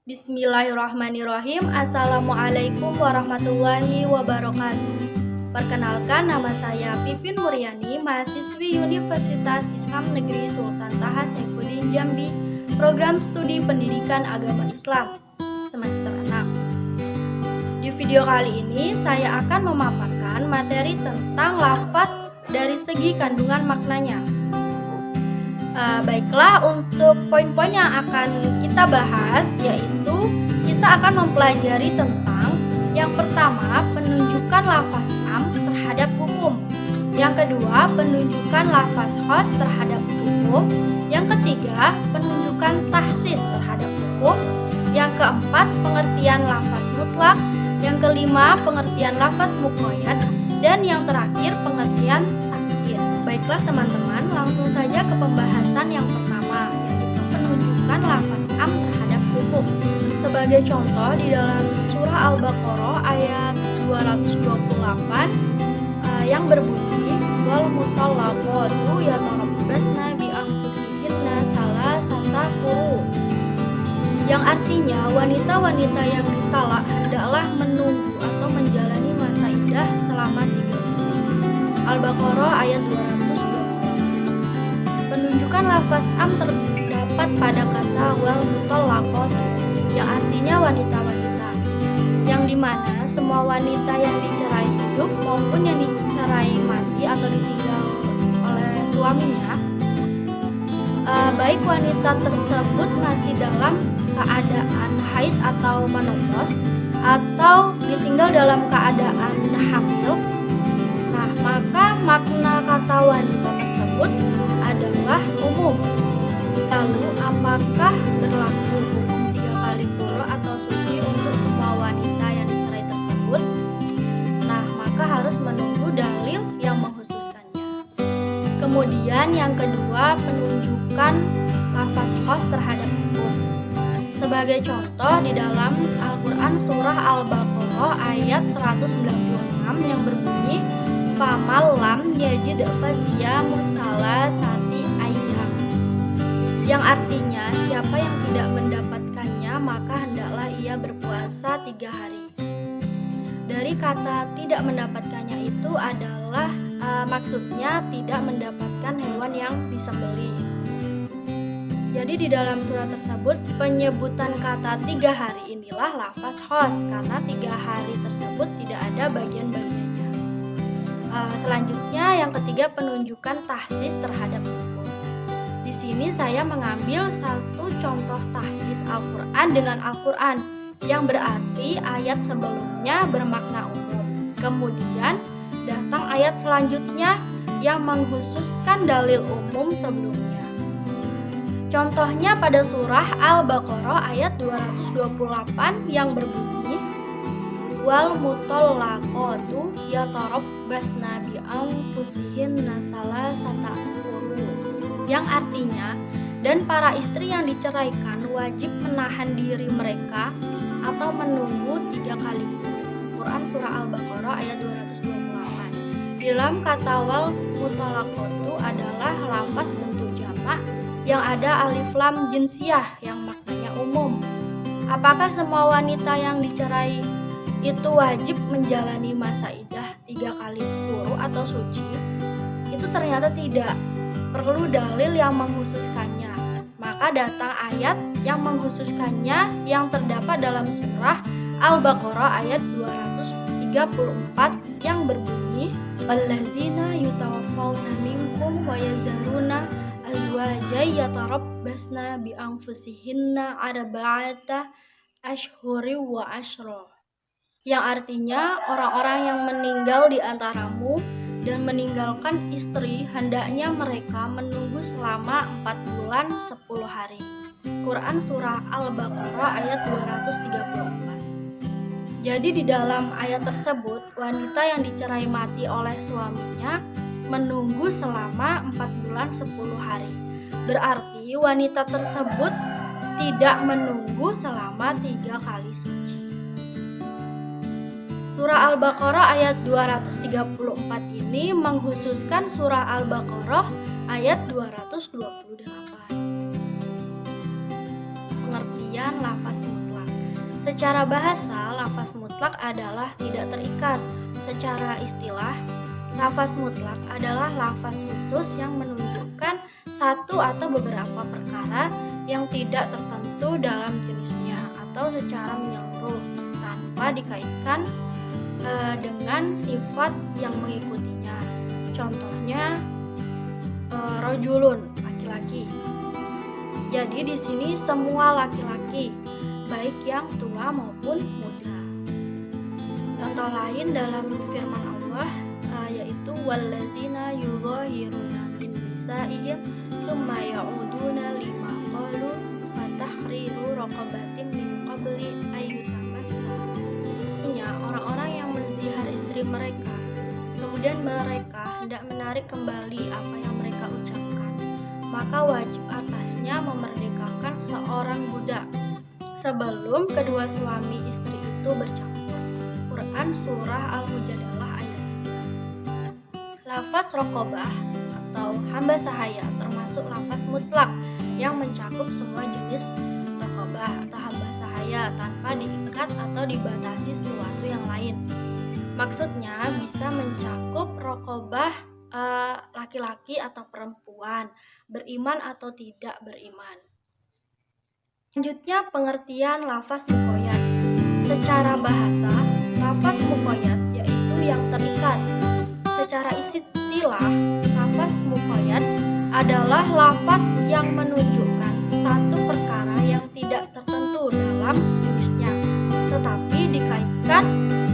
Bismillahirrahmanirrahim. Assalamualaikum warahmatullahi wabarakatuh. Perkenalkan, nama saya Pipin Muryani, mahasiswi Universitas Islam Negeri Sultan Taha Saifuddin Jambi, program studi pendidikan agama Islam, semester 6. Di video kali ini saya akan memaparkan materi tentang lafaz dari segi kandungan maknanya. Baiklah, untuk poin-poin yang akan kita bahas yaitu kita akan mempelajari tentang yang pertama, penunjukan lafaz am terhadap hukum. Yang kedua, penunjukan lafaz khos terhadap hukum. Yang ketiga, penunjukan tahsis terhadap hukum. Yang keempat, pengertian lafaz mutlak. Yang kelima, pengertian lafaz muqayyad. Dan yang terakhir, pengertian takyid. Baiklah teman-teman, langsung saja ke pembahasan yang pertama, yaitu penunjukan lafaz am terhadap hukum. Sebagai contoh, di dalam surah Al-Baqarah ayat 228 yang berbunyi wal mutallaqatu yatarabbasna bi anfusihinna salasata quru, yang artinya wanita-wanita yang ditalak hendaklah menunggu atau menjalani masa iddah selama 3 bulan. Al-Baqarah ayat 228. Penunjukan lafaz am terdapat pada kata wal mutallaqatu, yang artinya wanita-wanita, yang dimana semua wanita yang dicerai hidup maupun yang dicerai mati atau ditinggal oleh suaminya, baik wanita tersebut masih dalam keadaan haid atau menopause atau ditinggal dalam keadaan hamil, nah maka makna kata wanita tersebut adalah umum. Lalu apakah berlaku hukum 3 kali quru atau suci untuk semua wanita yang dicerai tersebut? Nah, maka harus menunggu dalil yang mengkhususkannya. Kemudian yang kedua, penunjukan lafaz khos terhadap hukum. Sebagai contoh, di dalam Al-Quran surah Al-Baqarah ayat 196 yang berbunyi famal lam yajid fasiyamu salasati ayyam, yang artinya siapa yang tidak mendapatkannya maka hendaklah ia berpuasa 3 hari. Dari kata tidak mendapatkannya itu adalah maksudnya tidak mendapatkan hewan yang disembelih. Jadi di dalam surat tersebut penyebutan kata 3 hari inilah lafaz khos karena 3 hari tersebut tidak ada bagian-bagiannya. Selanjutnya yang ketiga, penunjukan tahsis terhadap hukum. Di sini saya mengambil satu contoh tahsis Al-Quran dengan Al-Quran, yang berarti ayat sebelumnya bermakna umum. Kemudian datang ayat selanjutnya yang mengkhususkan dalil umum sebelumnya. Contohnya pada surah Al-Baqarah ayat 228 yang berbunyi wal mutallaqatu yatarabbasna bi anfusihinna salasata quru, yang artinya dan para istri yang diceraikan wajib menahan diri mereka atau menunggu 3 kali. Quran surah Al-Baqarah ayat 228. Di dalam kata wal mutallaqatu adalah lafaz bentuk jamak yang ada alif lam jinsiyah yang maknanya umum. Apakah semua wanita yang dicerai itu wajib menjalani masa iddah 3 kali quru atau suci? Itu ternyata tidak, perlu dalil yang mengkhususkannya. Maka datang ayat yang mengkhususkannya yang terdapat dalam surah Al-Baqarah ayat 234 yang berbunyi wallazina yutawaffawna minkum wa yazaruna azwaja yatarabbasna bi anfusihinna arba'ata ashhuri wa ashra, yang artinya orang-orang yang meninggal di antaramu dan meninggalkan istri hendaknya mereka menunggu selama 4 bulan 10 hari. Quran surah Al-Baqarah ayat 234. Jadi di dalam ayat tersebut wanita yang dicerai mati oleh suaminya menunggu selama 4 bulan 10 hari. Berarti wanita tersebut tidak menunggu selama 3 kali suci. Surah Al-Baqarah ayat 234 ini mengkhususkan surah Al-Baqarah ayat 228. Pengertian pengertian lafaz mutlak. Secara bahasa, lafaz mutlak adalah tidak terikat. Secara istilah, lafaz mutlak adalah lafaz khusus yang menunjukkan satu atau beberapa perkara yang tidak tertentu dalam jenisnya atau secara menyeluruh tanpa dikaitkan dengan sifat yang mengikutinya. Contohnya rojulun, laki-laki. Jadi di sini semua laki-laki, baik yang tua maupun muda. Contoh lain dalam firman Allah yaitu walladzina yudhahiruna min nisa'ihim summa ya'uduna lima qalu fatahriru raqabatin min qabli ayyutamassa. Artinya orang-orang yang menzihar istri mereka, kemudian mereka hendak menarik kembali apa yang mereka ucapkan, maka wajib atasnya memerdekakan seorang budak sebelum kedua suami istri itu bercampur. Quran Surah Al-Mujadalah ayat 3. Lafaz raqabah atau hamba sahaya termasuk lafaz mutlak yang mencakup semua jenis raqabah atau hamba sahaya tanpa diikat atau dibatasi sesuatu yang lain. Maksudnya bisa mencakup raqabah laki-laki atau perempuan, beriman atau tidak beriman. Selanjutnya pengertian lafaz muqayyad. Secara bahasa, lafaz muqayyad yaitu yang terikat. Secara istilah, lafaz muqayyad adalah lafaz yang menunjukkan satu perkara yang tidak tertentu dalam jenisnya, tetapi dikaitkan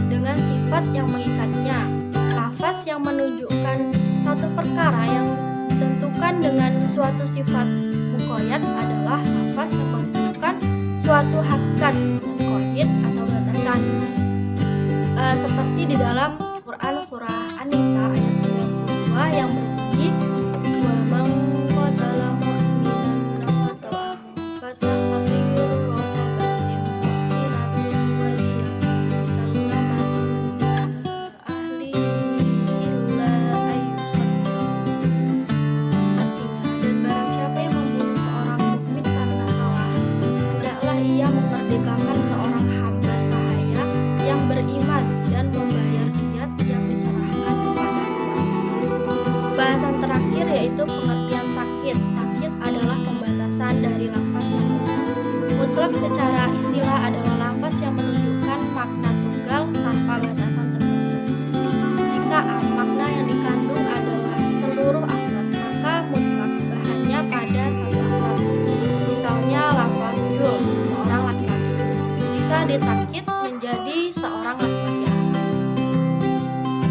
dengan sifat yang mengikatnya. Lafaz yang menunjukkan satu perkara yang ditentukan dengan suatu sifat muqayyad adalah lafaz yang menunjukkan suatu hakikat muqayyad atau batasan. Seperti di dalam Quran Surah An-Nisa ayat 92 yang berbunyi wa man qatala mu'minan khata'an fatahriru raqabatin mu'minatin wa hiya musallamatun ahli illa ayyuhum. Artinya, dan barang siapa yang membunuh seorang mukmin karena salah, hendaklah ia memerdekakan seorang hamba sahaya yang beriman dan membayar diyat yang diserahkan kepada keluarga. Bahasan terakhir yaitu pengertian takyid. Takyid adalah pembatasan dari lafaz yang mutlak. Mutlak secara istilah adalah lafaz yang menunjukkan makna tunggal tanpa batasan tertentu. Jika makna yang dikandung adalah seluruh afrod, maka mutlak hanya pada satu afrod. Misalnya lafaz jul, seorang laki-laki. Jika ditakyid menjadi seorang laki-laki anak.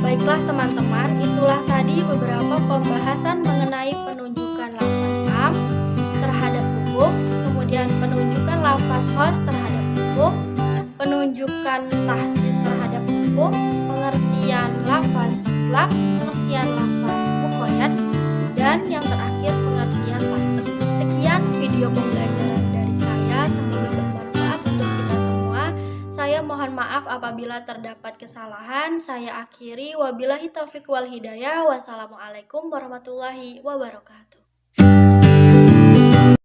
Baiklah teman-teman, itulah tadi beberapa pembahasan mengenai penunjukan lafaz am terhadap hukum, kemudian penunjukan lafaz khas terhadap hukum, penunjukan tahsis terhadap hukum, pengertian lafaz mutlak, pengertian lafaz muqayyad, dan yang terakhir pengertian takyid. Sekian video pembelajaran dari saya, semoga bermanfaat untuk kita semua. Saya mohon maaf apabila terdapat kesalahan. Saya akhiri, wabillahi taufiq wal hidayah. Wassalamualaikum warahmatullahi wabarakatuh.